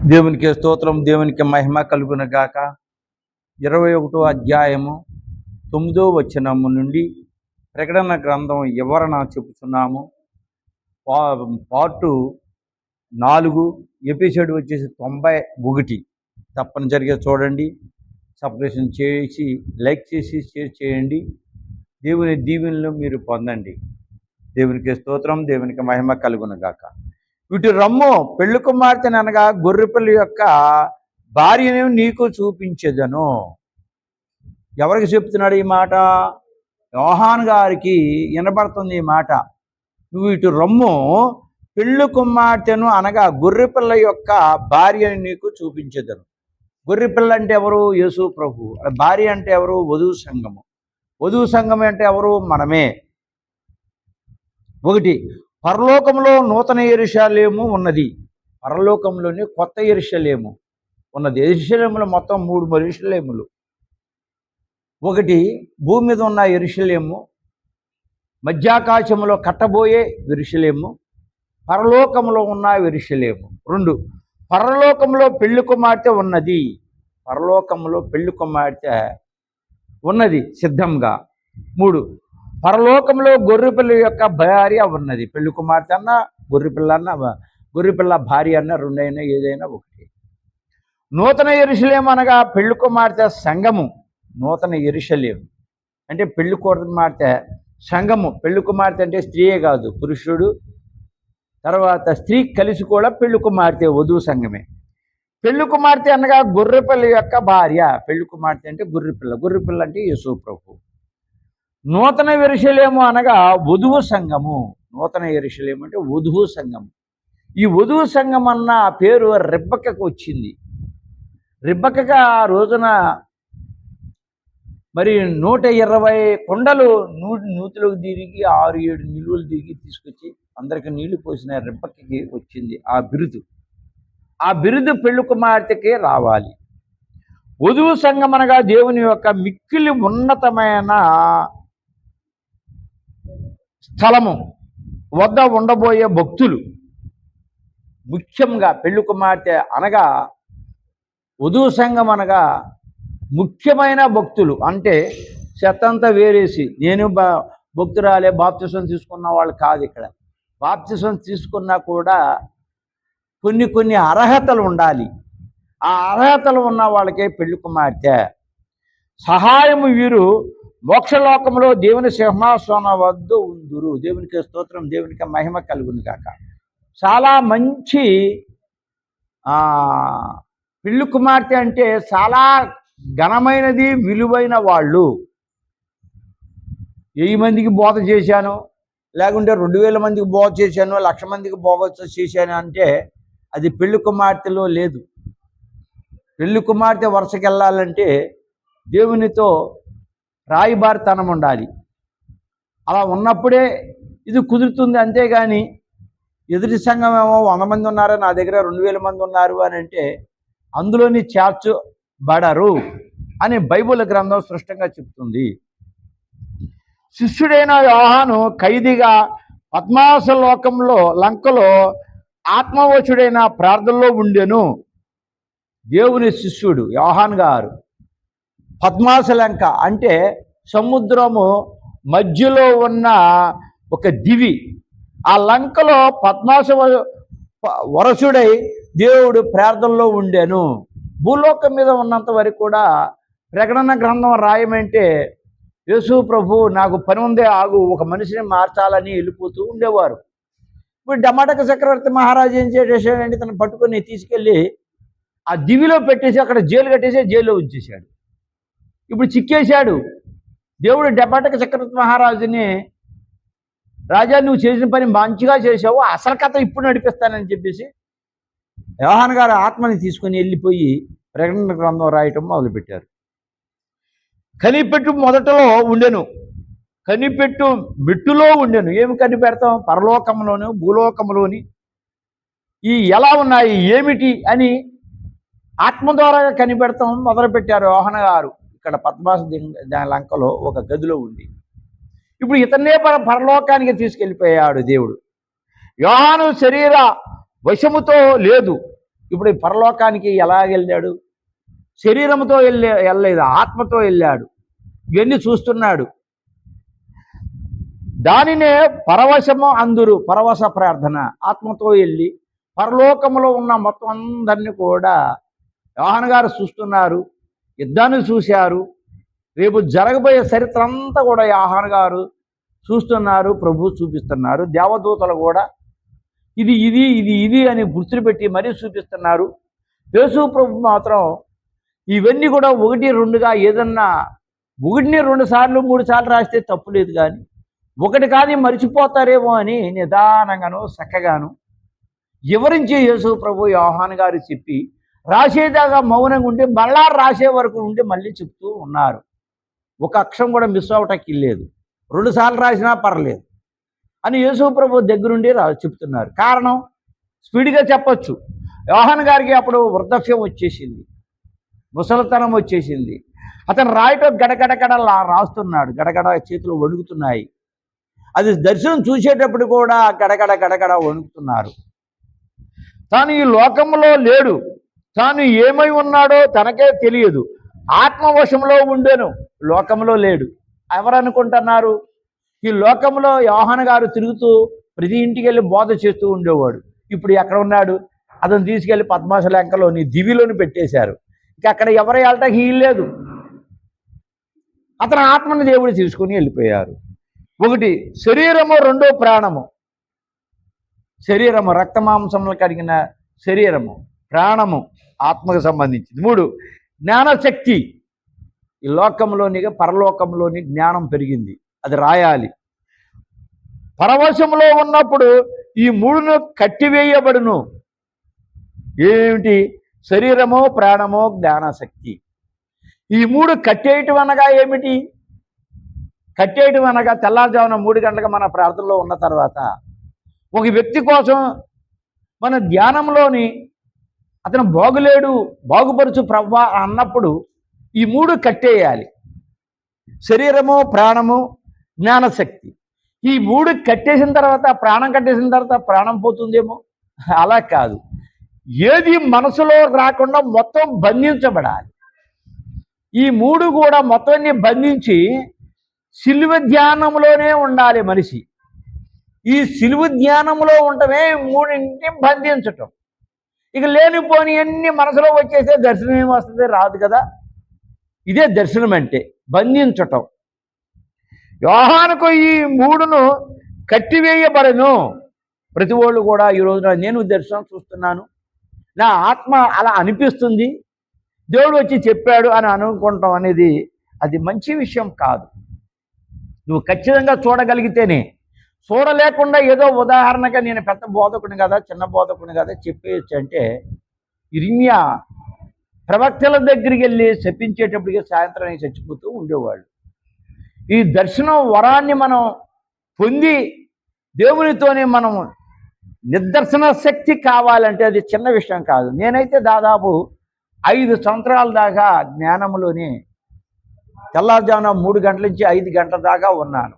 దేవునికి స్తోత్రం, దేవునికి మహిమ కలుగును గాక. 21వ అధ్యాయము 9వ వచనము నుండి ప్రకటన గ్రంథం వివరణ చెప్పుతున్నాము. పార్ట్ 4, ఎపిసోడ్ వచ్చేసి 91. తప్పనిసరిగా చూడండి, సబ్స్క్రిప్షన్ చేసి, లైక్ చేసి, షేర్ చేయండి. దేవుని దీవెనలు మీరు పొందండి. దేవునికి స్తోత్రం, దేవునికి మహిమ కలుగును గాక. వీటి రమ్ము, పెళ్లి కుమార్తెని అనగా గొర్రెపిల్ల యొక్క భార్యను నీకు చూపించేదను. ఎవరికి చెప్తున్నాడు ఈ మాట? యోహాను గారికి వినబడుతుంది ఈ మాట. నువ్వు ఇటు రమ్ము, పెళ్లి కుమార్తెను అనగా గొర్రెపిల్ల యొక్క భార్యను నీకు చూపించేదను. గొర్రెపిల్ల అంటే ఎవరు? యేసు ప్రభు. భార్య అంటే ఎవరు? వధువు సంఘము. వధువు సంఘం అంటే ఎవరు? మనమే. ఒకటి, పరలోకంలో నూతన యెరూషలేము ఉన్నది. పరలోకంలోని కొత్త యెరూషలేము ఉన్నది. యెరూషలేములో మొత్తం 3 యెరూషలేములు. ఒకటి భూమి మీద ఉన్న యెరూషలేము, మధ్యాకాశంలో కట్టబోయే యెరూషలేము, పరలోకంలో ఉన్న యెరూషలేము. 2, పరలోకంలో పెళ్లి కుమార్తె ఉన్నది. పరలోకంలో పెళ్లి కుమార్తె ఉన్నది సిద్ధంగా. 3, పరలోకంలో గొర్రెపిల్ల యొక్క భార్య ఉన్నది. పెళ్లి కుమార్తె అన్న, గొర్రెపిల్ల అన్న, గొర్రెపిల్ల భార్య అన్న, రెండైనా ఏదైనా ఒకటి. నూతన యెరూషలేము అనగా పెళ్లి కుమార్తె సంఘము. నూతన యెరూషలేము అంటే పెళ్లి కుమార్తె సంఘము. పెళ్లి కుమార్తె అంటే స్త్రీయే కాదు, పురుషుడు తర్వాత స్త్రీ కలిసి కూడా పెళ్లి కుమార్తె, వధువు సంఘమే. పెళ్లి కుమార్తె అనగా గొర్రెపిల్ల యొక్క భార్య. పెళ్లి కుమార్తె అంటే గొర్రెపిల్ల, గొర్రెపిల్ల అంటే యేసు ప్రభు. నూతన యెరూషలేము అనగా వధువు సంఘము. నూతన యెరూషలేము అంటే వధువు సంఘము. ఈ వధువు సంఘం అన్న పేరు రెబ్బెక్కకు వచ్చింది. రెబ్బెక్కగా ఆ రోజున మరి 120 కొండలు నూతిలోకి తిరిగి 6-7 నిలువలు తిరిగి తీసుకొచ్చి అందరికి నీళ్లు పోసిన రెబ్బెక్కకి వచ్చింది ఆ బిరుదు. ఆ బిరుదు పెళ్లి కుమార్తెకే రావాలి. వధువు సంఘం అనగా దేవుని యొక్క మిక్కిలి ఉన్నతమైన స్థలము వద్ద ఉండబోయే భక్తులు. ముఖ్యంగా పెళ్లి కుమార్తె అనగా వధువు సంఘం అనగా ముఖ్యమైన భక్తులు. అంటే చెత్తంతా వేరేసి నేను భక్తురాలే బాప్తిసం తీసుకున్న వాళ్ళు కాదు. ఇక్కడ బాప్తిసం తీసుకున్నా కూడా కొన్ని అర్హతలు ఉండాలి. ఆ అర్హతలు ఉన్న వాళ్ళకే పెళ్లి కుమార్తె. సహాయము వీరు మోక్షలోకంలో దేవుని సింహాసనం వద్ద ఉందురు. దేవునికి స్తోత్రం, దేవునికి మహిమ కలుగును గాక. చాలా మంచి పెళ్లి కుమార్తె అంటే చాలా ఘనమైనది, విలువైన వాళ్ళు. 1000 మందికి బోధ చేశాను, లేకుంటే 2000 మందికి బోధ చేశాను, 1,00,000 మందికి బోధ చేశాను అంటే అది పెళ్లి కుమార్తెలో లేదు. పెళ్లి కుమార్తె వరుసకి వెళ్ళాలంటే దేవునితో రాయిబారితనం ఉండాలి. అలా ఉన్నప్పుడే ఇది కుదురుతుంది. అంతేగాని ఎదుటి సంఘం ఏమో 100 మంది ఉన్నారు, నా దగ్గర 2000 మంది ఉన్నారు అని అంటే అందులోని చేర్చబడరు అని బైబిల్ గ్రంథం స్పష్టంగా చెప్తుంది. శిష్యుడైన యోహాను ఖైదీగా పద్మాస లోకంలో లంకలో ఆత్మవశుడైన ప్రార్థనలో ఉండెను. దేవుని శిష్యుడు యోహాను గారు. పద్మాస లంక అంటే సముద్రము మధ్యలో ఉన్న ఒక దివి. ఆ లంకలో పద్మాస వరసుడై దేవుడు ప్రార్థనలో ఉండెను. భూలోకం మీద ఉన్నంత వరకు కూడా ప్రకటన గ్రంథం రాయమంటే యేసు ప్రభు నాకు పని ఉందే, ఆగు, ఒక మనిషిని మార్చాలని వెళ్ళిపోతూ ఉండేవారు. ఇప్పుడు డమాటక చక్రవర్తి మహారాజు ఏం చేసేసాడంటే తను పట్టుకొని తీసుకెళ్ళి ఆ దివిలో పెట్టేసి అక్కడ జైలు కట్టేసి జైల్లో ఉంచేశాడు. ఇప్పుడు చిక్కేశాడు. దేవుడు డమాటక చక్రవర్తి మహారాజుని, రాజా నువ్వు చేసిన పని మంచిగా చేసావు, అసలు కథ ఇప్పుడు నడిపిస్తానని చెప్పేసి యోహాను గారు ఆత్మని తీసుకొని వెళ్ళిపోయి ప్రకటన గ్రంథం రాయటం మొదలుపెట్టారు. కనిపెట్టు మొదటలో ఉండెను, కనిపెట్టు మెట్టులో ఉండెను. ఏమి కనిపెడతాం? పరలోకంలోను భూలోకంలోని ఈ ఎలా ఉన్నాయి ఏమిటి అని ఆత్మ ద్వారా కనిపెడతాం మొదలుపెట్టారు యోహాను గారు. ఇక్కడ పద్మాస లంకలో ఒక గదిలో ఉండి ఇప్పుడు ఇతన్నే పరలోకానికి తీసుకెళ్ళిపోయాడు దేవుడు. యోహాను శరీర వశముతో లేదు, ఇప్పుడు ఈ పరలోకానికి ఎలా వెళ్ళాడు? శరీరంతో వెళ్ళలేదు, ఆత్మతో వెళ్ళాడు. ఇవన్నీ చూస్తున్నాడు. దానినే పరవశము అందురు, పరవశ ప్రార్థన. ఆత్మతో వెళ్ళి పరలోకంలో ఉన్న మొత్తం అందరినీ కూడా యోహాను గారు చూస్తున్నారు, యుద్ధాన్ని చూశారు, రేపు జరగబోయే చరిత్ర అంతా కూడా యోహాను గారు చూస్తున్నారు, ప్రభు చూపిస్తున్నారు. దేవదూతలు కూడా ఇది ఇది ఇది ఇది అని గుర్తులు పెట్టి మరీ చూపిస్తున్నారు. యేసు ప్రభు మాత్రం ఇవన్నీ కూడా 1, 2గా ఏదన్నా 1ని 2 సార్లు 3 సార్లు రాస్తే తప్పు లేదు, కానీ ఒకటి కానీ మర్చిపోతారేమో అని నిదానంగాను చక్కగాను వివరించి యేసు ప్రభు యోహాను గారు చెప్పి రాసేదాకా మౌనంగా ఉండి మళ్ళా రాసే వరకు ఉండి మళ్ళీ చెప్తూ ఉన్నారు. ఒక అక్షరం కూడా మిస్ అవటానికి లేదు. 2 సార్లు రాసినా పర్లేదు అని యేసు ప్రభు దగ్గరుండి చెప్తున్నారు. కారణం స్పీడ్గా చెప్పచ్చు. యోహాను గారికి అప్పుడు వృద్ధాప్యం వచ్చేసింది, ముసలితనం వచ్చేసింది. అతను రాయటం గడగడగడ రాస్తున్నాడు, గడగడ చేతులు వణుకుతున్నాయి. అది దర్శనం చూసేటప్పుడు కూడా గడగడ గడగడ వణుకుతున్నారు. తాను ఈ లోకంలో లేడు, తాను ఏమై ఉన్నాడో తనకే తెలియదు, ఆత్మవశంలో ఉండేను, లోకంలో లేడు. ఎవరనుకుంటున్నారు? ఈ లోకంలో యోహాను గారు తిరుగుతూ ప్రతి ఇంటికి వెళ్ళి బోధ చేస్తూ ఉండేవాడు. ఇప్పుడు ఎక్కడ ఉన్నాడు? అతను తీసుకెళ్ళి పద్మాసలంకలోని దివిలోని పెట్టేశారు. ఇక అక్కడ ఎవరు వెళ్ళటానికి వీల్లేదు. అతని ఆత్మని దేవుడు తీసుకుని వెళ్ళిపోయారు. ఒకటి శరీరము, 2 ప్రాణము. శరీరము రక్తమాంసములు కలిగిన శరీరము, ప్రాణము ఆత్మకు సంబంధించింది. 3 జ్ఞానశక్తి. ఈ లోకంలోని పరలోకంలోని జ్ఞానం పెరిగింది, అది రాయాలి. పరవశంలో ఉన్నప్పుడు ఈ 3ను కట్టివేయబడును. ఏమిటి? శరీరము, ప్రాణము, జ్ఞానశక్తి. ఈ 3 కట్టేయటం అనగా ఏమిటి? కట్టేయటం అనగా తెల్లారుజామున 3 గంటలకు మన ప్రార్థనలో ఉన్న తర్వాత ఒక వ్యక్తి కోసం మన ధ్యానంలోని అతను బాగులేడు, బాగుపరుచు ప్రవ్వా అన్నప్పుడు ఈ 3 కట్టేయాలి. శరీరము, ప్రాణము, జ్ఞానశక్తి. ఈ 3 కట్టేసిన తర్వాత, ప్రాణం కట్టేసిన తర్వాత ప్రాణం పోతుందేమో, అలా కాదు. ఏది మనసులో రాకుండా మొత్తం బంధించబడాలి. ఈ 3 కూడా మొత్తాన్ని బంధించి సిలువ ధ్యానంలోనే ఉండాలి మనిషి. ఈ సిలువ ధ్యానంలో ఉండటమే 3ని బంధించటం. ఇక లేనిపోని అన్ని మనసులో వచ్చేసే దర్శనం ఏమొస్తుంది? రాదు కదా. ఇదే దర్శనం అంటే, బంధించటం. యోహానుకు ఈ 3ను కట్టివేయబడను. ప్రతి వాళ్ళు కూడా ఈ రోజున నేను దర్శనం చూస్తున్నాను, నా ఆత్మ అలా అనిపిస్తుంది, దేవుడు వచ్చి చెప్పాడు అని అనుకుంటాం అనేది అది మంచి విషయం కాదు. నువ్వు ఖచ్చితంగా చూడగలిగితేనే. చూడలేకుండా ఏదో ఉదాహరణగా నేను పెద్ద బోధకుని కదా, చిన్న బోధకుని కదా చెప్పేయచ్చు అంటే, ఇర్మియా ప్రవక్తల దగ్గరికి వెళ్ళి చెప్పించేటప్పటికి సాయంత్రం చచ్చిపోతూ ఉండేవాళ్ళు. ఈ దర్శనం వరాన్ని మనం పొంది దేవునితోనే మనం నిదర్శన శక్తి కావాలంటే అది చిన్న విషయం కాదు. నేనైతే దాదాపు 5 సంవత్సరాల దాకా జ్ఞానంలోనే తెల్లారుజామున 3 గంటల నుంచి 5 గంటల దాకా ఉన్నాను.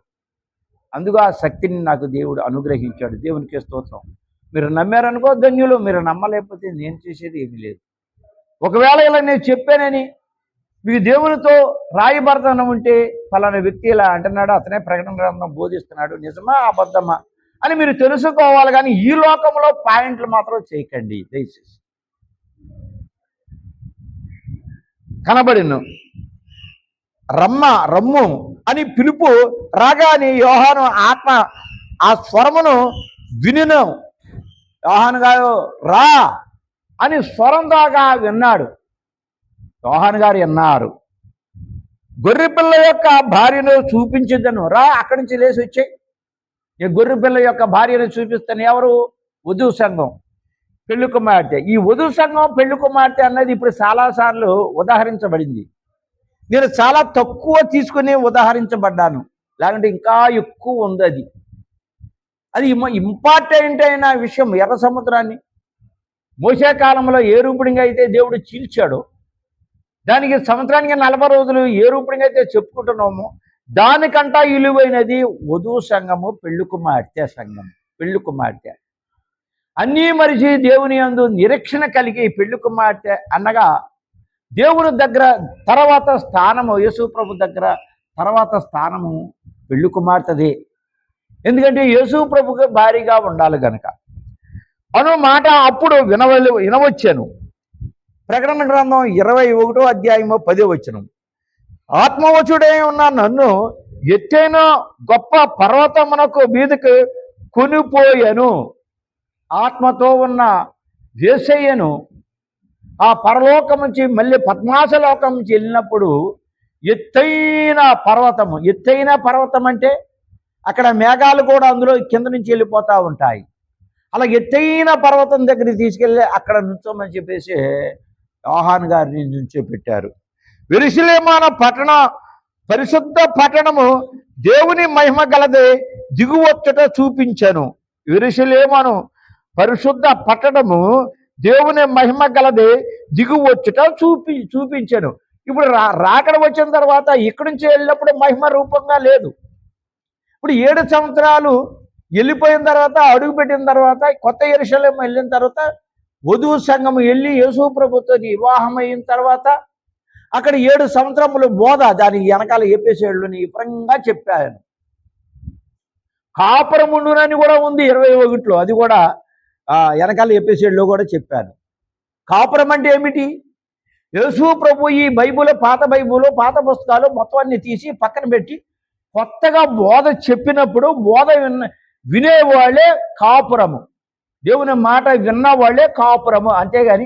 అందుకు ఆ శక్తిని నాకు దేవుడు అనుగ్రహించాడు. దేవునికి స్తోత్రం. మీరు నమ్మారనుకో ధన్యులు, మీరు నమ్మలేకపోతే నేను చేసేది ఏమీ లేదు. ఒకవేళ ఇలా నేను చెప్పానని మీకు దేవునితో రాయబడతనం ఉంటే ఫలానా వ్యక్తి ఇలా అంటున్నాడు, అతనే ప్రకటన గ్రంథం బోధిస్తున్నాడు, నిజమా అబద్ధమా అని మీరు తెలుసుకోవాలి. కానీ ఈ లోకంలో పాయింట్లు మాత్రం చేయకండి దయచేసి. కనబడిను రమ్ము అని పిలుపు రాగానే యోహాను ఆత్మ ఆ స్వరమును వినిను. యోహాను గారు రా అని స్వరం దాకా విన్నాడు. యోహాను గారు విన్నారు. గొర్రెపిల్ల యొక్క భార్యను చూపించదను, రా అక్కడి నుంచి లేచి వచ్చాయి. ఈ గొర్రెపిల్ల యొక్క భార్యను చూపిస్తాను. ఎవరు? వధువు సంఘం, పెళ్లి కుమార్తె. ఈ వధువు సంఘం, పెళ్లి కుమార్తె అన్నది ఇప్పుడు చాలాసార్లు ఉదాహరించబడింది. నేను చాలా తక్కువ తీసుకుని ఉదాహరించబడ్డాను, లేకుంటే ఇంకా ఎక్కువ ఉంది. అది ఇంపార్టెంట్ అయిన విషయం. ఎర్ర సముద్రాన్ని మోసే కాలంలో ఏ రూపుడిగా అయితే దేవుడు చీల్చాడో, దానికి సంవత్సరానికి 40 రోజులు ఏ రూపుడిగా అయితే చెప్పుకుంటున్నామో, దానికంటా విలువైనది వధువు సంఘము, పెళ్లి కుమార్తె సంఘం. పెళ్లి కుమార్తె అన్నీ మరిచి దేవుని యందు నిరీక్షణ కలిగి పెళ్లి కుమార్తె అనగా దేవుని దగ్గర తర్వాత స్థానము, యేసు ప్రభు దగ్గర తర్వాత స్థానము పెళ్లి కుమార్తెదే. ఎందుకంటే యేసు ప్రభుకి భారీగా ఉండాలి గనక అను మాట అప్పుడు వినవచ్చాను. ప్రకటన గ్రంథం 21వ అధ్యాయము 10వ వచనం. ఆత్మవచుడై ఉన్న నన్ను ఎత్తైన గొప్ప పర్వతమునకు మీదకు కొనిపోయాను. ఆత్మతో ఉన్న యేసయ్యను ఆ పరలోకం నుంచి మళ్ళీ పద్మాస లోకం నుంచి వెళ్ళినప్పుడు ఎత్తైన పర్వతం అంటే అక్కడ మేఘాలు కూడా అందులో కింద నుంచి వెళ్ళిపోతూ ఉంటాయి. అలా ఎత్తైన పర్వతం దగ్గరికి తీసుకెళ్ళి అక్కడ నుంచోమని చెప్పేసి యోహాను గారిని నుంచోపెట్టారు. యెరూషలేము పరిశుద్ధ పట్టణము దేవుని మహిమ గలది దిగువచ్చుట చూపించాను. యెరూషలేము పరిశుద్ధ పట్టణము దేవుని మహిమ గలది దిగువచ్చుట చూపించాను. ఇప్పుడు రాకడ వచ్చిన తర్వాత ఇక్కడి నుంచి వెళ్ళినప్పుడు మహిమ రూపంగా లేదు. ఇప్పుడు 7 సంవత్సరాలు వెళ్ళిపోయిన తర్వాత, అడుగుపెట్టిన తర్వాత, కొత్త యెరూషలేము వెళ్ళిన తర్వాత, వధువు సంఘము వెళ్ళి యేసు ప్రభుతో వివాహం అయిన తర్వాత అక్కడ 7 సంవత్సరములు బోధ, దానికి వెనకాల ఎపిసోడ్లని వివరంగా చెప్పాను. కాపురముండునని కూడా ఉంది 21లో, అది కూడా వెనకాల ఎపిసోడ్లో కూడా చెప్పాను. కాపురం అంటే ఏమిటి? యేసు ప్రభు ఈ పాత పుస్తకాలు మొత్తం అన్ని తీసి పక్కన పెట్టి కొత్తగా బోధ చెప్పినప్పుడు బోధ వినేవాళ్లే కాపురము, దేవుని మాట విన్నవాళ్లే కాపురము, అంతేగాని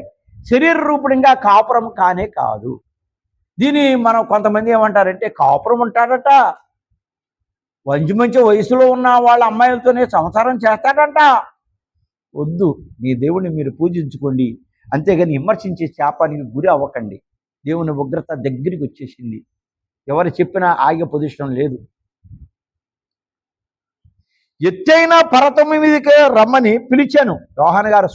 శరీర రూపంగా కాపురం కానే కాదు. దీని మనం కొంతమంది ఏమంటారంటే, కాపురం ఉంటాడట, మంచి వయసులో ఉన్న వాళ్ళ అమ్మాయిలతోనే సంసారం చేస్తాడంట. వద్దు, మీ దేవుణ్ణి మీరు పూజించుకోండి, అంతేగాని విమర్శించే శాపానికి గురి అవ్వకండి. దేవుని ఉగ్రత దగ్గరికి వచ్చేసింది, ఎవరు చెప్పినా ఆగే పొజిషన్ లేదు. ఎత్తైన పర్వతం మీదకి రమ్మని పిలిచాను. యోహాను గారు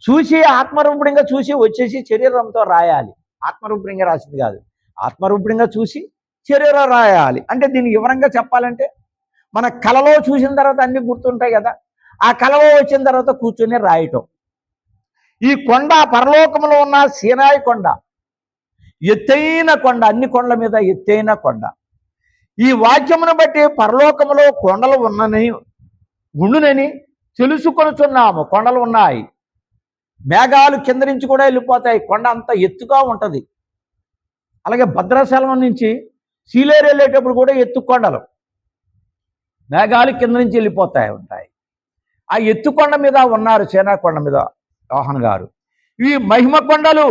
చూసి ఆత్మరూపంగా చూసి వచ్చేసి శరీరంతో రాయాలి. ఆత్మరూపంగా రాసింది కాదు, ఆత్మరూపంగా చూసి శరీరం రాయాలి. అంటే దీన్ని వివరంగా చెప్పాలంటే, మన కలలో చూసిన తర్వాత అన్నీ గుర్తుంటాయి కదా, ఆ కలలో వచ్చిన తర్వాత కూర్చొని రాయటం. ఈ కొండ పరలోకంలో ఉన్న సీనాయి కొండ, ఎత్తైన కొండ, అన్ని కొండల మీద ఎత్తైన కొండ. ఈ వాక్యమును బట్టి పరలోకములో కొండలు ఉండునని తెలుసుకొనుచున్నాము. కొండలు ఉన్నాయి, మేఘాలు కింద నుంచి కూడా వెళ్ళిపోతాయి, కొండ అంత ఎత్తుగా ఉంటుంది. అలాగే భద్రాచలం నుంచి సీలేరు వెళ్ళేటప్పుడు కూడా ఎత్తు కొండలు, మేఘాలు కింద నుంచి ఉంటాయి. ఆ ఎత్తు కొండ మీద ఉన్నారు, సేనా కొండ మీద యోహాను గారు. ఇవి మహిమ కొండలు,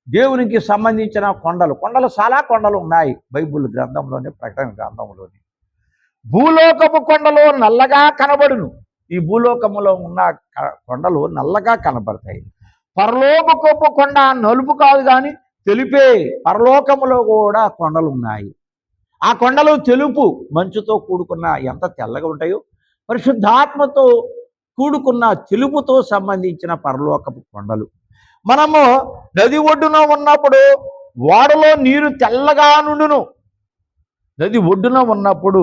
దేవునికి సంబంధించిన కొండలు చాలా కొండలు ఉన్నాయి బైబిల్ గ్రంథంలోని, ప్రకటన గ్రంథంలోని. భూలోకపు కొండలు నల్లగా కనబడును. ఈ భూలోకములో ఉన్న కొండలు నల్లగా కనబడతాయి. పరలోకపు కొండ నలుపు కాదు కానీ తెలుపే. పరలోకములో కూడా కొండలు ఉన్నాయి. ఆ కొండలు తెలుపు, మంచుతో కూడుకున్న, ఎంత తెల్లగా ఉంటాయో, పరిశుద్ధాత్మతో కూడుకున్న తెలుపుతో సంబంధించిన పరలోకపు కొండలు. మనము నది ఒడ్డున ఉన్నప్పుడు ఓడలో నీరు తెల్లగా నుండును. నది ఒడ్డున ఉన్నప్పుడు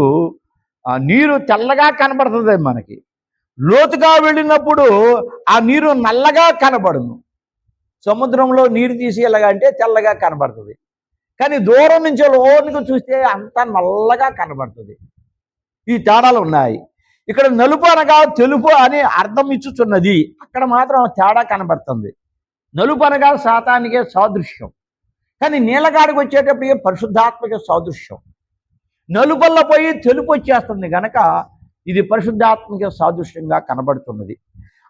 ఆ నీరు తెల్లగా కనబడుతుంది మనకి. లోతుగా వెళ్ళినప్పుడు ఆ నీరు నల్లగా కనబడును. సముద్రంలో నీరు తీసి ఎలాగంటే తెల్లగా కనబడుతుంది, కానీ దూరం నుంచి లోనికి చూస్తే అంత నల్లగా కనబడుతుంది. ఈ తేడాలు ఉన్నాయి. ఇక్కడ నలుపు అనగా తెలుపు అని అర్థం ఇచ్చుచున్నది, అక్కడ మాత్రం తేడా కనబడుతుంది. నలుపు అనగా శాతానికే సాదృశ్యం, కానీ నీళ్ళగాడికి వచ్చేటప్పటికే పరిశుద్ధాత్మకే సాదృశ్యం. నలుపల్ల పోయి తెలుపు వచ్చేస్తుంది కనుక ఇది పరిశుద్ధాత్మకే సాదృశ్యంగా కనబడుతున్నది.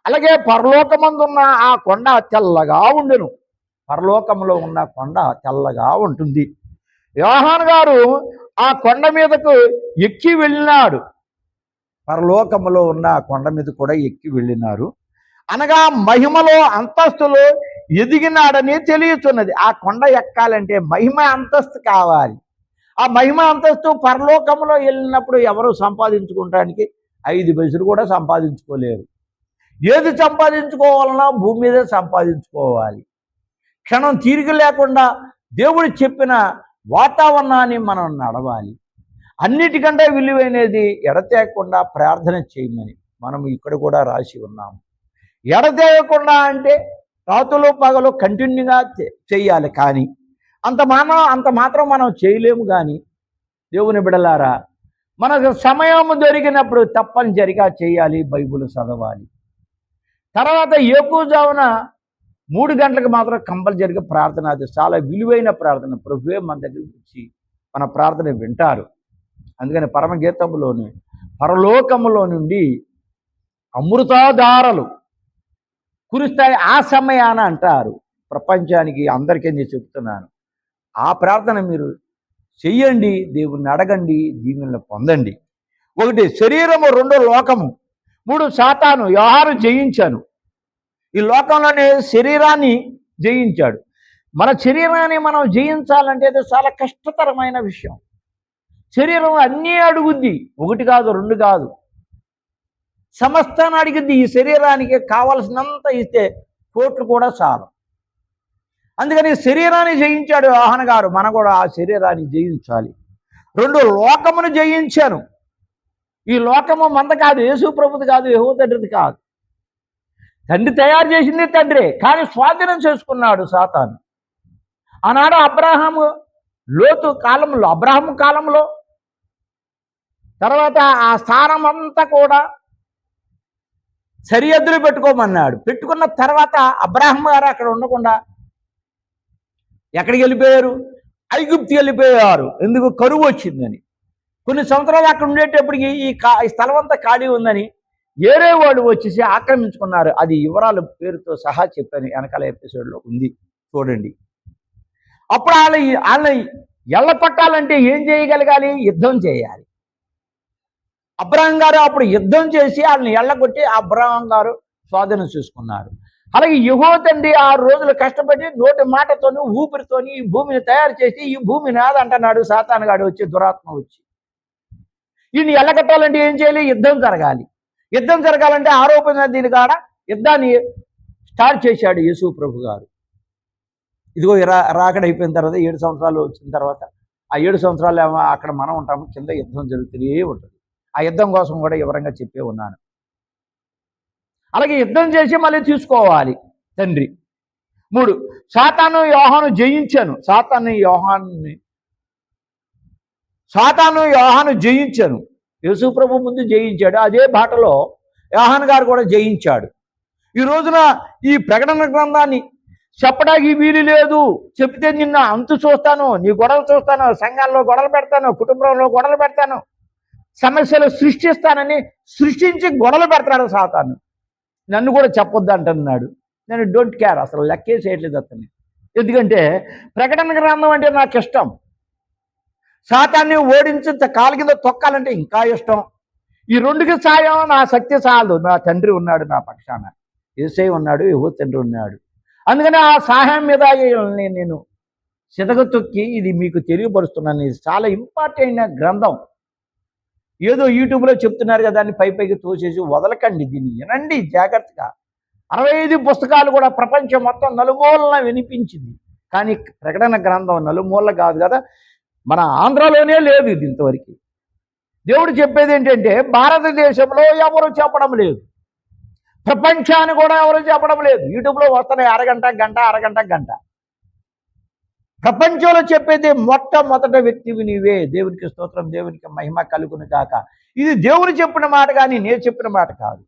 అలాగే పరలోకమందున్న ఆ కొండ తెల్లగా ఉండును. పరలోకంలో ఉన్న కొండ తెల్లగా ఉంటుంది. యోహాను గారు ఆ కొండ మీదకు ఎక్కి వెళ్ళినాడు. పరలోకములో ఉన్న కొండ మీద కూడా ఎక్కి వెళ్ళినారు అనగా మహిమలో అంతస్తులో ఎదిగినాడని తెలియచున్నది. ఆ కొండ ఎక్కాలంటే మహిమ అంతస్తు కావాలి. ఆ మహిమ అంతస్తు పరలోకంలో వెళ్ళినప్పుడు ఎవరు సంపాదించుకోవడానికి 5 పైసలు కూడా సంపాదించుకోలేరు. ఏది సంపాదించుకోవాలన్నా భూమి మీదే సంపాదించుకోవాలి. క్షణం తీరిక లేకుండా దేవుడు చెప్పిన వాతావరణాన్ని మనం నడవాలి. అన్నిటికంటే విలువైనది ఎడతెగకుండా ప్రార్థన చేయమని. మనం ఇక్కడ కూడా రాసి ఉన్నాము. ఎడతెగకుండా అంటే రాత్రులు పగలు కంటిన్యూగా చెయ్యాలి. కానీ అంత మాత్రం మనం చేయలేము. కానీ దేవుని బిడలారా, మనకు సమయం దొరికినప్పుడు తప్పనిసరిగా చేయాలి, బైబిల్ చదవాలి. తర్వాత ఎక్కువజామున 3 గంటలకు మాత్రం కంపల్సరిగా ప్రార్థన. అది చాలా విలువైన ప్రార్థన. ప్రభువే మన దగ్గరికి వచ్చి మన ప్రార్థన వింటారు. అందుకని పరమగీతంలోని పరలోకములో నుండి అమృతాధారలు కురుస్తాయి ఆ సమయాన అంటారు. ప్రపంచానికి అందరికీ నేను చెప్తున్నాను, ఆ ప్రార్థన మీరు చెయ్యండి, దేవుణ్ణి అడగండి, దీవెనలు పొందండి. 1 శరీరము, 2 లోకము, 3 సాతాను. యోహాను జయించాను. ఈ లోకంలోనే శరీరాన్ని జయించాడు. మన శరీరాన్ని మనం జయించాలంటే అది చాలా కష్టతరమైన విషయం. శరీరం అన్నీ అడుగుద్ది, 1 కాదు 2 కాదు, సమస్తాన్ని అడిగిద్ది. ఈ శరీరానికి కావలసినంత ఇస్తే కోట్లు కూడా చాలు. అందుకని శరీరాన్ని జయించాడు యోహాను గారు. మనం కూడా ఆ శరీరాన్ని జయించాలి. 2 లోకమును జయించాను. ఈ లోకము మంద కాదు, యేసు ప్రభుది కాదు, యెహోవా తండ్రిది కాదు. తండ్రి తయారు చేసింది తండ్రే, కానీ స్వాధీనం చేసుకున్నాడు సాతాను. ఆనాడు అబ్రాహాము లోతు కాలంలో, అబ్రాహాము కాలంలో తర్వాత ఆ స్థానం అంతా కూడా సరిహద్దులు పెట్టుకోమన్నాడు. పెట్టుకున్న తర్వాత అబ్రాహాము గారు అక్కడ ఉండకుండా ఎక్కడికి వెళ్ళిపోయారు? ఐగుప్తు వెళ్ళిపోయారు. ఎందుకు? కరువు వచ్చిందని. కొన్ని సంవత్సరాలు అక్కడ ఉండేటప్పటికి ఈ స్థలం అంతా ఖాళీ ఉందని ఏరే వాడు వచ్చేసి ఆక్రమించుకున్నారు. అది వివరాల పేరుతో సహా చెప్పాను, వెనకాల ఎపిసోడ్లో ఉంది, చూడండి. అప్పుడు వాళ్ళని ఎళ్ళ పట్టాలంటే ఏం చేయగలగాలి? యుద్ధం చేయాలి. అబ్రహాం గారు అప్పుడు యుద్ధం చేసి వాళ్ళని ఎళ్ళగొట్టి అబ్రహాం గారు స్వాధీనం చేసుకున్నారు. అలాగే యెహోవా తండ్రి 6 రోజులు కష్టపడి నోటి మాటతోని ఊపిరితోని ఈ భూమిని తయారు చేసి ఈ భూమి నాదంటున్నాడు సాతాను గాడు వచ్చి, దురాత్మ వచ్చి. ఈయన్ని ఎల్లగట్టాలంటే ఏం చేయాలి? యుద్ధం జరగాలి. యుద్ధం జరగాలంటే ఆరోపణ దీని కాడ యుద్ధాన్ని స్టార్ట్ చేశాడు యేసు ప్రభు గారు. ఇదిగో రాకడ అయిపోయిన తర్వాత 7 సంవత్సరాలు వచ్చిన తర్వాత ఆ 7 సంవత్సరాలు ఏమో అక్కడ మనం ఉంటాము, కింద యుద్ధం జరుగుతూనే ఉంటుంది. ఆ యుద్ధం కోసం కూడా వివరంగా చెప్పే ఉన్నాను. అలాగే యుద్ధం చేసి మళ్ళీ తీసుకోవాలి తండ్రి. 3 సాతాను యోహాను జయించాను. సాతాను యోహాను జయించాను. యేసు ప్రభు ముందు జయించాడు. అదే బాటలో యోహాను గారు కూడా జయించాడు. ఈ రోజున ఈ ప్రకటన గ్రంథాన్ని చెప్పడానికి వీలు లేదు. చెప్తే నిన్న అంతు చూస్తాను, నీ గొడవలు చూస్తాను, సంఘాల్లో గొడవలు పెడతాను, కుటుంబంలో గొడవలు పెడతాను, సమస్యలు సృష్టిస్తానని సృష్టించి గొడవలు పెడతాడు సాతాను. నన్ను కూడా చెప్పొద్దు అంటున్నాడు. నేను డోంట్ కేర్, అసలు లెక్కే చేయట్లేదు అతన్ని. ఎందుకంటే ప్రకటన గ్రంథం అంటే నాకు ఇష్టం. సాతాన్ని ఓడించి కాలు కింద తొక్కాలంటే ఇంకా ఇష్టం. ఈ 2కి సాయం నా శక్తి చాలదు. నా తండ్రి ఉన్నాడు నా పక్షాన, యేసయ్య ఉన్నాడు, యెహోవా తండ్రి ఉన్నాడు. అందుకని ఆ సహాయం మీద నేను సితగతొక్కి ఇది మీకు తెలియపరుస్తున్నాను. ఇది చాలా ఇంపార్టెంట్ అయిన గ్రంథం. ఏదో యూట్యూబ్లో చెప్తున్నారు కదా అని పైకి తోసేసి వదలకండి, దీన్ని వినండి జాగ్రత్తగా. 65 పుస్తకాలు కూడా ప్రపంచం మొత్తం నలుమూలన వినిపించింది. కానీ ప్రకటన గ్రంథం నలుమూల కాదు కదా, మన ఆంధ్రలోనే లేదు ఇది ఇంతవరకు. దేవుడు చెప్పేది ఏంటంటే భారతదేశంలో ఎవరు చెప్పడం లేదు, ప్రపంచాన్ని కూడా ఎవరు చెప్పడం లేదు. యూట్యూబ్లో వస్తున్నాయి అరగంట గంట. ప్రపంచంలో చెప్పేది మొట్టమొదటి వ్యక్తివి నీవే. దేవునికి స్తోత్రం, దేవునికి మహిమ కలుగును కాక. ఇది దేవుడు చెప్పిన మాట కానీ నేను చెప్పిన మాట కాదు.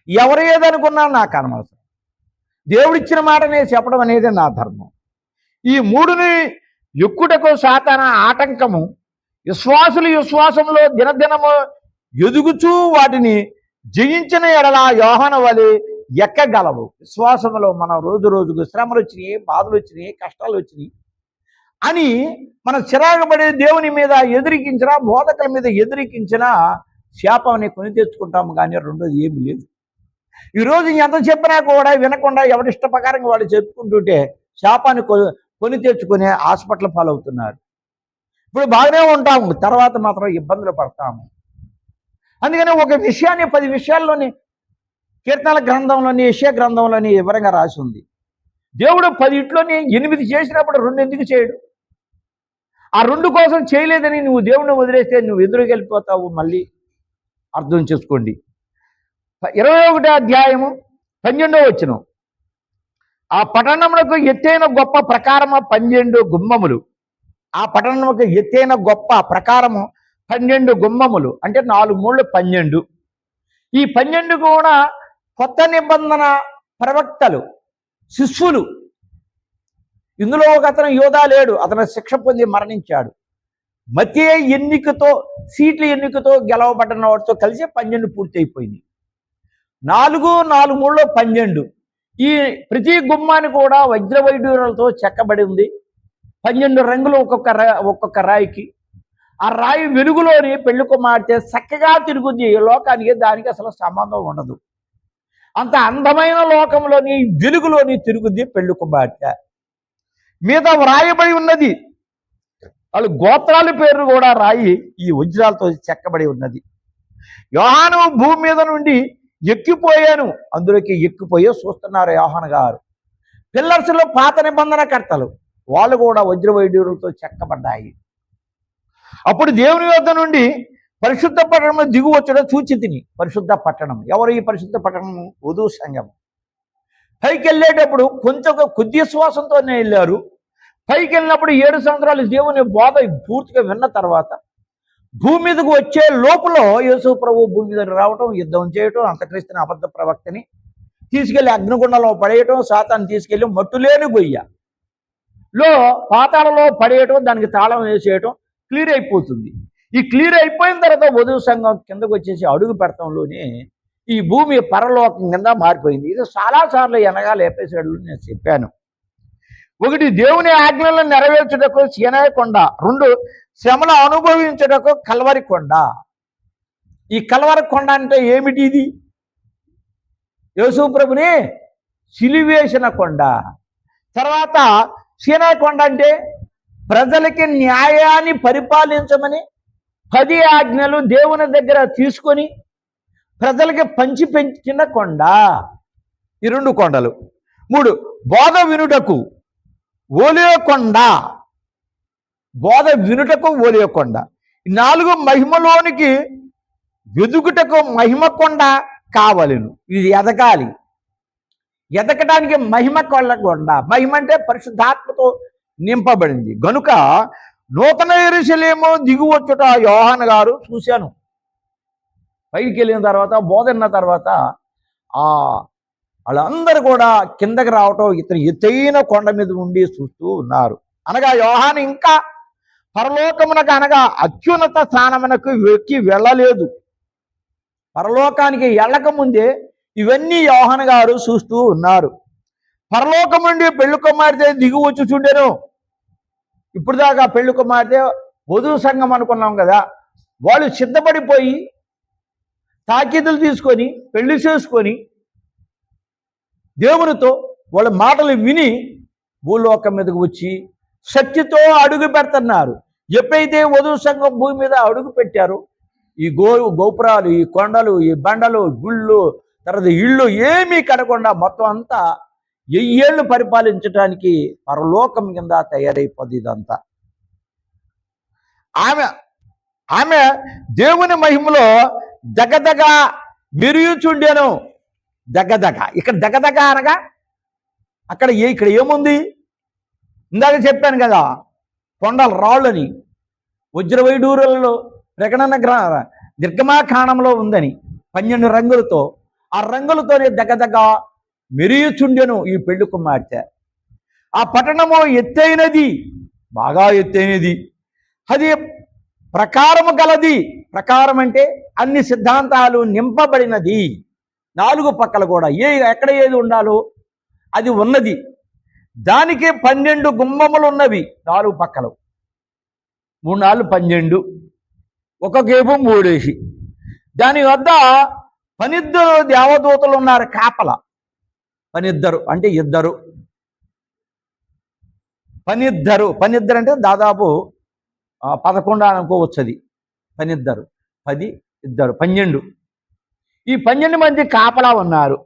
ఎవరు ఏదనుకున్నా నాకు అనవసరం. దేవుడిచ్చిన మాట నేను చెప్పడం అనేది నా ధర్మం. ఈ 3ని ఎక్కుటకు సాతాను ఆటంకము. విశ్వాసంలో దినదినము ఎదుగుచూ వాటిని జయించిన ఎడల యోహాను వలె ఎక్కగలవు. విశ్వాసంలో మనం రోజుకు శ్రమలు వచ్చినాయి, బాధలు వచ్చినాయి, కష్టాలు వచ్చినాయి అని మనం చిరాకుపడి దేవుని మీద ఎదిరికించినా, బోధకుల మీద ఎదిరికించినా శాపాన్ని కొని తెచ్చుకుంటాము. కానీ రెండోది ఏమి లేదు. ఈరోజు ఎంత చెప్పినా కూడా వినకుండా ఎవరిష్ట ప్రకారంగా వాళ్ళు చెప్పుకుంటుంటే శాపాన్ని కొని తెచ్చుకునే హాస్పిటల్ పాలవుతున్నారు. ఇప్పుడు బాగానే ఉంటాము, తర్వాత మాత్రం ఇబ్బందులు పడతాము. అందుకని ఒక విషయాన్ని 10 విషయాల్లోని కీర్తనల గ్రంథంలోని, యెషయా గ్రంథంలోని వివరంగా రాసి ఉంది. దేవుడు 10 8 చేసినప్పుడు 2 ఎందుకు చేయడు? ఆ 2 కోసం చేయలేదని నువ్వు దేవుడిని వదిలేస్తే నువ్వు ఎదురుకెళ్ళిపోతావు. మళ్ళీ అర్థం చేసుకోండి. 21వ అధ్యాయము 12వ వచనం. ఆ పట్టణములకు ఎత్తైన గొప్ప ప్రకారము 12 గుమ్మములు. ఆ పట్టణములకు ఎత్తైన గొప్ప ప్రకారము 12 గుమ్మములు అంటే 4 మూళ్ళు 12. ఈ 12 కూడా కొత్త నిబంధన ప్రవక్తలు, శిష్యులు. ఇందులో ఒక అతను యోధా లేడు, అతను శిక్ష పొంది మరణించాడు. మత్తయి ఎన్నికతో, సీట్ల ఎన్నికతో గెలవబడిన వాడితో కలిసి 12 పూర్తి అయిపోయింది. 4 మూళ్ళు 12. ఈ ప్రతి గుమ్మాన్ని కూడా వజ్రవైడూరాలతో చెక్కబడి ఉంది. 12 రంగులు ఒక్కొక్క రాయికి. ఆ రాయి వెలుగులోని పెళ్లి కుమార్తె చక్కగా తిరుగుద్ది. ఈ లోకానికి దానికి అసలు సంబంధం ఉండదు. అంత అందమైన లోకంలోని వెలుగులోని తిరుగుద్ది పెళ్లి కుమార్తె. మీద వ్రాయబడి ఉన్నది, వాళ్ళు గోత్రాల పేర్లు కూడా రాయి ఈ వజ్రాలతో చెక్కబడి ఉన్నది. యోహాను భూమి మీద నుండి ఎక్కిపోయాను, అందులోకి ఎక్కిపోయే చూస్తున్నారు యోహాను గారు. పిల్లర్స్లో పాత నిబంధన కర్తలు, వాళ్ళు కూడా వజ్రవైడూరులతో చెక్కబడ్డాయి. అప్పుడు దేవుని వద్ద నుండి పరిశుద్ధ పట్టణం దిగు వచ్చడం చూచి తిని. పరిశుద్ధ పట్టణం ఎవరు? ఈ పరిశుద్ధ పట్టణం వధువు సంఘం. పైకి వెళ్ళేటప్పుడు కొద్ది శ్వాసంతోనే వెళ్ళారు. పైకి వెళ్ళినప్పుడు 7 సంవత్సరాలు దేవుని బోధ పూర్తిగా విన్న తర్వాత భూమి మీదకు వచ్చే లోపల యేసు ప్రభు భూమి మీద రావటం, యుద్ధం చేయటం, అంతక్రీస్తుని అబద్ధ ప్రవక్తని తీసుకెళ్లి అగ్నిగుండంలో పడేయటం, సాతాన్ని తీసుకెళ్లి మట్టులేని గొయ్యలో పాతాళలో పడేయటం, దానికి తాళం వేసేయటం క్లియర్ అయిపోతుంది. ఈ క్లియర్ అయిపోయిన తర్వాత వధువు సంఘం కిందకు వచ్చేసి అడుగు పెడతంలోనే ఈ భూమి పరలోకం కింద మారిపోయింది. ఇది చాలాసార్లు ఎనగాల ఎపిసోడ్లు నేను చెప్పాను. 1 దేవుని ఆజ్ఞలను నెరవేర్చుటకు సీనాయి కొండ, 2 శ్రమలు అనుభవించుటకు కల్వరి కొండ. ఈ కల్వరి కొండ అంటే ఏమిటి? ఇది యేసు ప్రభుని సిలువేసిన కొండ. తర్వాత సీనాయి కొండ అంటే ప్రజలకి న్యాయాన్ని పరిపాలించమని 10 ఆజ్ఞలు దేవుని దగ్గర తీసుకొని ప్రజలకి పంచి పెంచిన కొండ. ఈ 2 కొండలు. 3 బోధ వినుటకు ఓలియకొండ, బోధ వినుటకు ఓలియకొండ. 4 మహిమలోనికి వెదుగుటకు మహిమ కొండ కావలెను. ఇది ఎదగాలి. ఎదగటానికి మహిమ కొండ. మహిమ అంటే పరిశుద్ధాత్మతో నింపబడింది గనుక నూతన యెరూషలేము దిగువచ్చుట యోహాను గారు చూశాను. పైకి వెళ్ళిన తర్వాత బోధ విన్న తర్వాత వాళ్ళందరూ కూడా కిందకి రావటం, ఇతను ఎత్తైన కొండ మీద ఉండి చూస్తూ ఉన్నారు. అనగా యోహాను ఇంకా పరలోకమునకు అనగా అత్యున్నత స్థానమునకు ఎక్కి వెళ్ళలేదు. పరలోకానికి వెళ్ళక ముందే ఇవన్నీ యోహాను గారు చూస్తూ ఉన్నారు. పరలోకం నుండి పెళ్లి కుమార్తె దిగు వచ్చి చూడాను. ఇప్పుడు దాకా పెళ్లి కుమార్తె వధువు సంఘం అనుకున్నాం కదా, వాళ్ళు సిద్ధపడిపోయి తాకీదులు తీసుకొని పెళ్లి చేసుకొని దేవునితో వాళ్ళ మాటలు విని భూలోకం మీదకు వచ్చి శక్తితో అడుగు పెడుతున్నారు. ఎప్పుడైతే వధువు సంఘం భూమి మీద అడుగు పెట్టారో ఈ గోపురాలు, ఈ కొండలు, ఈ బండలు, గుళ్ళు, తర్వాత ఇళ్ళు ఏమీ కడకుండా మొత్తం అంతా 1000 ఏళ్ళు పరిపాలించడానికి పరలోకం కింద తయారైపోద్ది ఇదంతా. ఆమె దేవుని మహిమలో దగదగ మెరుగుచుండెను. దగదగ, ఇక్కడ దగదగ అనగా ఇక్కడ ఏముంది? ఇందాక చెప్పాను కదా, కొండల రాళ్ళని వజ్రవైడూరులలో ప్రకటన నిర్గమాకాండంలో ఉందని 12 రంగులతో, ఆ రంగులతోనే దగదగ మెరియుచుండెను ఈ పెళ్లి కుమార్తె. ఆ పట్టణము ఎత్తైనది, బాగా ఎత్తైనది, అది ప్రకారము గలది. ప్రకారం అంటే అన్ని సిద్ధాంతాలు నింపబడినది. 4 పక్కల కూడా ఎక్కడ ఏది ఉండాలో అది ఉన్నది. దానికి 12 గుమ్మములు ఉన్నవి 4 పక్కలు. 3 4 12, ఒక్కొక్కేపు 3 దాని వద్ద 12 దేవదూతలు ఉన్నారు కాపల. 12 అంటే 2. 12 అంటే దాదాపు 11 అనుకోవచ్చు. అది 12, 10, 2, 12. ఈ 12 మంది కాపలా ఉన్నారు.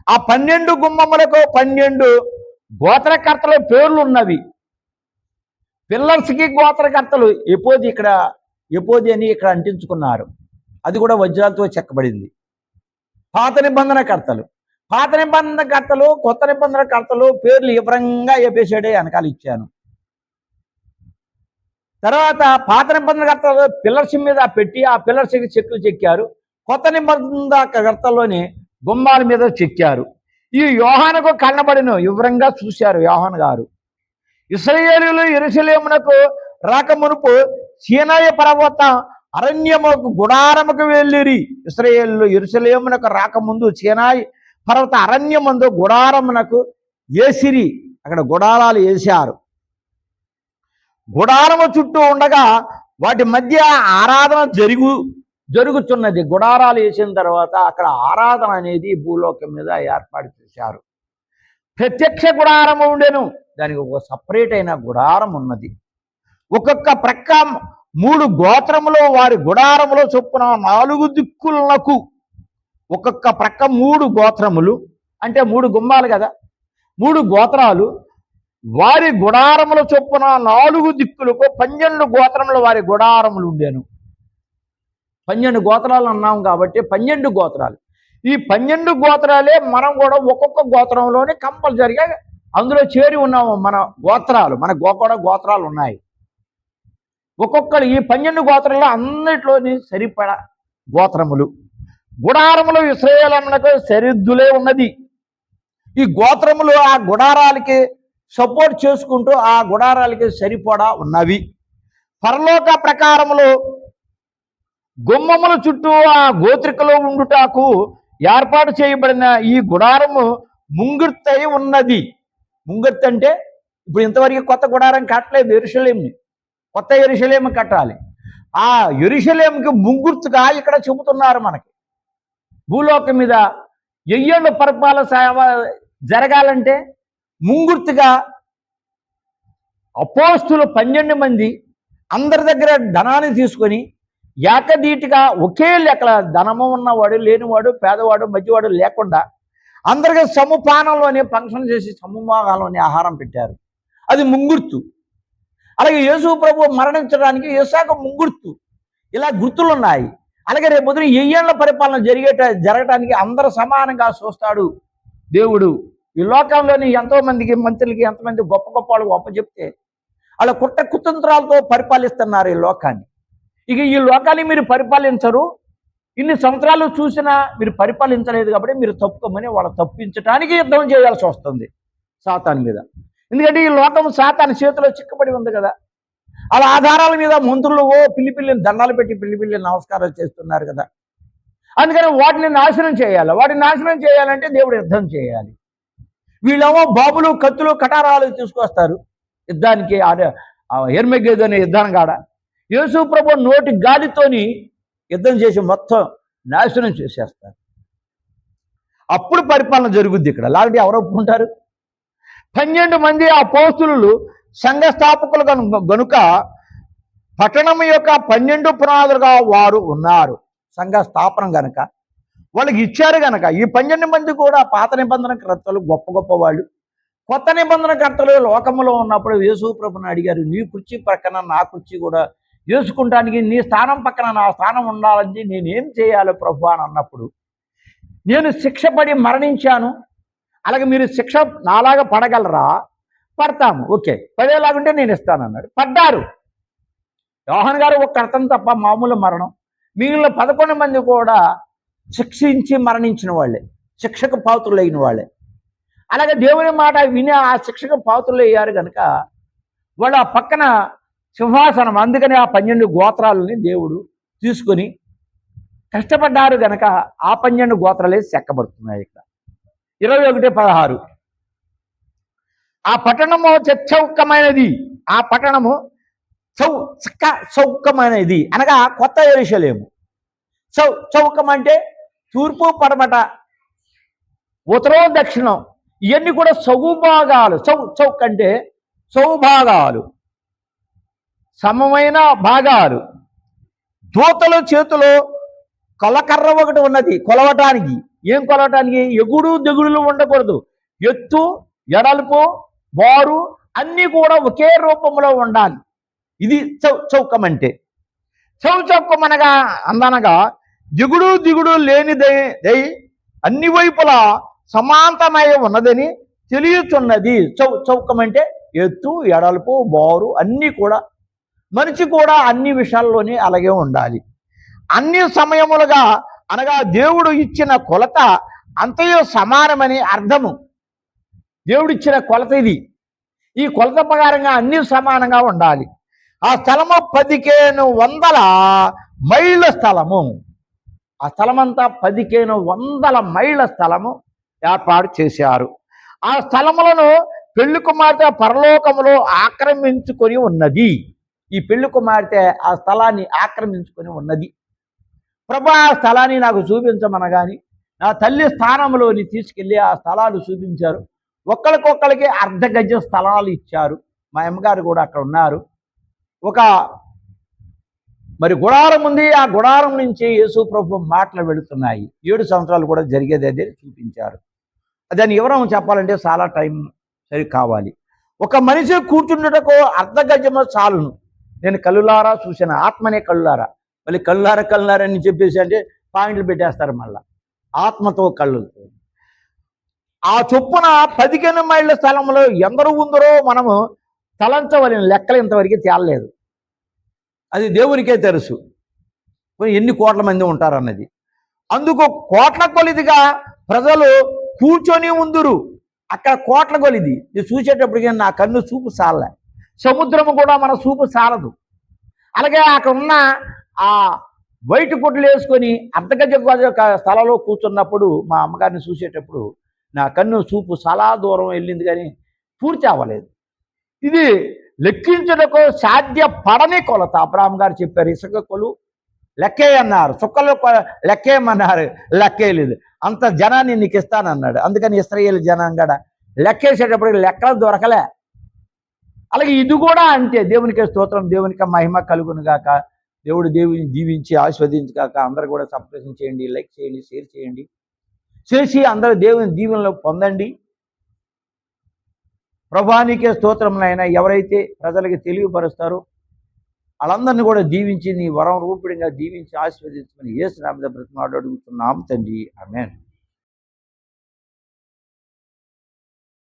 ఆ 12 గుమ్మములకు 12 గోత్రకర్తల పేర్లు ఉన్నవి. పిల్లర్స్కి గోత్రకర్తలు ఎపోది అని ఇక్కడ అంటించుకున్నారు. అది కూడా వజ్రాలతో చెక్కబడింది. పాత నిబంధనకర్తలు కొత్త నిబంధనకర్తలు పేర్లు వివరంగా చెప్పేసాడే వెనకాల ఇచ్చాను. తర్వాత పాత నిబంధనకర్తలు పిల్లర్స్ మీద పెట్టి ఆ పిల్లర్స్కి చెక్కులు చెక్కారు. కొత్త నిబంధనకర్తల్లోని గుమ్మాల మీద చెక్కారు. ఈ యోహానుకు కన్నబడిన వివరంగా చూశారు యోహాను గారు. ఇశ్రాయేలీయులు యెరూషలేమునకు రాకమునుపు సీనాయి పర్వత అరణ్యముకు గుడారముకు వెళ్ళిరి. ఇశ్రాయేలీయులు యెరూషలేమునకు రాకముందు సీనాయి పర్వత అరణ్యమందు గుడారమునకు వేసిరి. అక్కడ గుడారాలు వేశారు. గుడారము చుట్టూ ఉండగా వాటి మధ్య ఆరాధన జరుగుతున్నది. గుడారాలు వేసిన తర్వాత అక్కడ ఆరాధన అనేది భూలోకం మీద ఏర్పాటు చేశారు. ప్రత్యక్ష గుడారము ఉండెను. దానికి ఒక సపరేట్ అయిన గుడారం ఉన్నది. ఒక్కొక్క ప్రక్క 3 గోత్రములో వారి గుడారములో చొప్పున 4 దిక్కులకు ఒక్కొక్క ప్రక్క 3 గోత్రములు అంటే 3 గుమ్మాలు కదా, 3 గోత్రాలు వారి గుడారముల చొప్పున 4 దిక్కులకు 12 గోత్రములు వారి గుడారములు ఉండేను. 12 గోత్రాలు అన్నాం కాబట్టి 12 గోత్రాలు. ఈ 12 గోత్రాలే మనం కూడా ఒక్కొక్క గోత్రంలోనే కంపల్సరిగా అందులో చేరి ఉన్నాము. మన గోత్రాలు కూడా గోత్రాలు ఉన్నాయి. ఒక్కొక్కరు ఈ 12 గోత్రాల్లో అన్నిట్లోని సరిపడా గోత్రములు. గుడారములు ఇశ్రాయేలునకు సరిహద్దులే ఉన్నది. ఈ గోత్రములు ఆ గుడారాలకి సపోర్ట్ చేసుకుంటూ ఆ గుడారాలకి సరిపడా ఉన్నవి. పరలోక ప్రకారములు గుమ్మముల చుట్టూ ఆ గోత్రికలో ఉండుటకు ఏర్పాటు చేయబడిన ఈ గుడారము ముంగుర్తై ఉన్నది. ముంగుర్తు అంటే ఇప్పుడు ఇంతవరకు కొత్త గుడారం కట్టలేదు. యెరూషలేముని కొత్త యెరూషలేము కట్టాలి. ఆ యెరూషలేముకి ముంగుర్తుగా ఇక్కడ చెబుతున్నారు. మనకి భూలోకం మీద 1000 ఏళ్ళు పరిపాలన సేవ జరగాలంటే ముంగుర్తుగా అపోస్తులు 12 మంది అందరి దగ్గర ధనాన్ని తీసుకొని ఏకదీటిగా ఒకే లెక్కల ధనము ఉన్నవాడు లేనివాడు పేదవాడు మధ్యవాడు లేకుండా అందరికీ సముపానంలోనే ఫంక్షన్ చేసి సమూహాలోనే ఆహారం పెట్టారు. అది ముంగుర్తు. అలాగే యేసు ప్రభు మరణించడానికి యేసాకు ముంగుర్తు. ఇలా గుర్తులు ఉన్నాయి. అలాగే రేపు పొద్దున 1000 ఏళ్ల పరిపాలన జరగటానికి అందరూ సమానంగా చూస్తాడు దేవుడు. ఈ లోకంలోని ఎంతో మందికి మంత్రులకి ఎంతమంది గొప్ప గొప్ప వాళ్ళు గొప్ప చెప్తే వాళ్ళ కుతంత్రాలతో పరిపాలిస్తున్నారు ఈ లోకాన్ని. ఇక ఈ లోకాన్ని మీరు పరిపాలించరు. ఇన్ని సంవత్సరాలు చూసినా మీరు పరిపాలించలేదు కాబట్టి మీరు తప్పుకోమని వాళ్ళ తప్పించడానికి యుద్ధం చేయాల్సి వస్తుంది సాతాను మీద. ఎందుకంటే ఈ లోకం సాతాను చేతిలో చిక్కబడి ఉంది కదా. వాళ్ళ ఆధారాల మీద మంత్రులు పిల్లిని దండాలు పెట్టి పిల్లి నమస్కారాలు చేస్తున్నారు కదా. అందుకని వాటిని నాశనం చేయాలి. వాటిని నాశనం చేయాలంటే దేవుడు యుద్ధం చేయాలి. వీళ్ళేమో బాబులు కత్తులు కటారాలు తీసుకొస్తారు యుద్ధానికి. ఎర్మెగేదు అనే యుద్ధాన్ని కాడ యేసు ప్రభు నోటి గాలితోని యుద్ధం చేసి మొత్తం నాశనం చేసేస్తారు. అప్పుడు పరిపాలన జరుగుద్ది ఇక్కడ. లేకపోతే ఎవరు ఒప్పుకుంటారు? 12 మంది అపోస్తులు సంఘ స్థాపకులు గనుక పట్టణం యొక్క 12 పునాదులుగా వారు ఉన్నారు. సంఘ స్థాపన గనక వాళ్ళకి ఇచ్చారు గనక ఈ 12 మంది కూడా పాత నిబంధన కర్తలు గొప్ప గొప్ప వాళ్ళు. కొత్త నిబంధన కర్తలు లోకంలో ఉన్నప్పుడు యేసు ప్రభుని అడిగారు, నీ కుర్చీ పక్కన నా కుర్చీ కూడా వేసుకుంటానికి నీ స్థానం పక్కన నా స్థానం ఉండాలని నేనేం చేయాలి ప్రభు అని అన్నప్పుడు, నేను శిక్ష పడి మరణించాను, అలాగే మీరు శిక్ష నాలాగా పడగలరా? పడతాము, ఓకే, పడేలాగుంటే నేను ఇస్తానన్నాడు. పడ్డారు. యోహాను గారు ఒక అర్థం తప్ప మామూలు మరణం. మిగిలిన 11 మంది కూడా శిక్షించి మరణించిన వాళ్ళే, శిక్షకు పాత్రులు అయిన వాళ్ళే. అలాగే దేవుని మాట విని ఆ శిక్షకు పాత్రులు అయ్యారు కనుక వాళ్ళు ఆ పక్కన సింహాసనం. అందుకని ఆ 12 గోత్రాలని దేవుడు తీసుకొని కష్టపడ్డారు గనక ఆ 12 గోత్రాలే చెక్కబడుతున్నాయి. ఇక్కడ 21:16 ఆ పట్టణము చౌకమైనది. ఆ పట్టణము చౌకమైనది అనగా కొత్త యెరూషలేము. చౌకం అంటే తూర్పు పడమట ఉత్తరం దక్షిణం ఇవన్నీ కూడా సౌభాగాలు. చౌక్ అంటే సౌభాగాలు, సమమైన భాగాలు. దూతల చేతిలో కొలకర్ర ఒకటి ఉన్నది కొలవటానికి. ఏం కొలవటానికి? ఎగుడు దిగుడులు ఉండకూడదు. ఎత్తు ఎడల్పు బారు అన్నీ కూడా ఒకే రూపంలో ఉండాలి. ఇది చౌకం అంటే. చౌకం అనగా దిగుడు దిగుడు లేనిదై అన్ని వైపులా సమాంతమై ఉన్నదని తెలియచున్నది. చౌకం అంటే ఎత్తు, ఎడల్పు, బారు అన్నీ కూడా. మనిషి కూడా అన్ని విషయాల్లోనే అలాగే ఉండాలి. అన్ని సమయములుగా అనగా దేవుడు ఇచ్చిన కొలత అంతయో సమానమని అర్థము. దేవుడిచ్చిన కొలత ఇది. ఈ కొలత ప్రకారంగా అన్ని సమానంగా ఉండాలి. ఆ స్థలము 1500 మైళ్ళ స్థలము. ఆ స్థలమంతా 1500 మైళ్ళ స్థలము ఏర్పాటు చేశారు. ఆ స్థలములను పెళ్లి కుమార్తె పరలోకములో ఆక్రమించుకొని ఉన్నది. ఈ పెళ్లి కుమార్తె ఆ స్థలాన్ని ఆక్రమించుకొని ఉన్నది. ప్రభా, ఆ స్థలాన్ని నాకు చూపించమనగాని నా తల్లి స్థానంలోని తీసుకెళ్ళి ఆ స్థలాలు చూపించారు. ఒక్కరికొక్కరికి 1/2 గజం స్థలాలు ఇచ్చారు. మా అమ్మగారు కూడా అక్కడ ఉన్నారు. ఒక మరి గుడారం ఉంది. ఆ గుడారం నుంచి యేసు ప్రభు మాటలు వెళుతున్నాయి. 7 సంవత్సరాలు కూడా జరిగేది అదే చూపించారు. దాన్ని వివరం చెప్పాలంటే చాలా టైం సరి కావాలి. ఒక మనిషి కూర్చుండుటకు 1/2 గజము చాలును. నేను కళ్ళులారా చూసిన, ఆత్మనే కళ్ళులారా. మళ్ళీ కళ్ళులారా అని చెప్పేసి అంటే పాయింట్లు పెట్టేస్తారు. మళ్ళా ఆత్మతో కళ్ళుతో ఆ చొప్పున 15 మైళ్ళ స్థలంలో ఎందరూ ఉందరో మనము తలంచవలసిన లెక్కలు ఇంతవరకు తేలలేదు. అది దేవునికే తెలుసు ఎన్ని కోట్ల మంది ఉంటారన్నది. అందుకు కోట్ల కొలిదిగా ప్రజలు కూర్చొని ఉందురు. అక్కడ కోట్ల కొలిది. ఇది చూసేటప్పటికి నా కన్ను చూపు సాలలే. సముద్రము కూడా మన చూపు సాలదు. అలాగే అక్కడ ఉన్న ఆ వైట్ గుడ్లు వేసుకొని 1/2 గజ స్థలంలో కూర్చున్నప్పుడు మా అమ్మగారిని చూసేటప్పుడు నా కన్ను చూపు చాలా దూరం వెళ్ళింది, కానీ పూర్తి అవ్వలేదు. ఇది లెక్కించుటకు సాధ్యపడని కొలత. అబ్రాహం గారు చెప్పారు, ఇసుక కొలు లెక్కే అన్నారు, చుక్కలు లెక్కేయమన్నారు, లెక్కేయలేదు. అంత జనాన్ని నీకు ఇస్తానన్నాడు. అందుకని ఇశ్రాయేలు జనం కూడా లెక్కేసేటప్పటికి లెక్కలు దొరకలే. అలాగే ఇది కూడా అంతే. దేవునికే స్తోత్రం, దేవునికి మహిమ కలుగును గాక. దేవుడు దేవుని దీవించి ఆస్వాదించుగాక. అందరూ కూడా సబ్స్క్రైబ్ చేయండి, లైక్ చేయండి, షేర్ చేయండి, చేసి అందరూ దేవుని దీవెనలో పొందండి. ప్రభువానికే స్తోత్రములైనా ఎవరైతే ప్రజలకి తెలియపరుస్తారో వాళ్ళందరినీ కూడా దీవించి నీ వరం రూపిణిగా దీవించి ఆశీర్వదించుకుని యేసు నామమున బ్రతిమాలాడి అడుగుతున్నాము తండ్రి. ఆమేన్.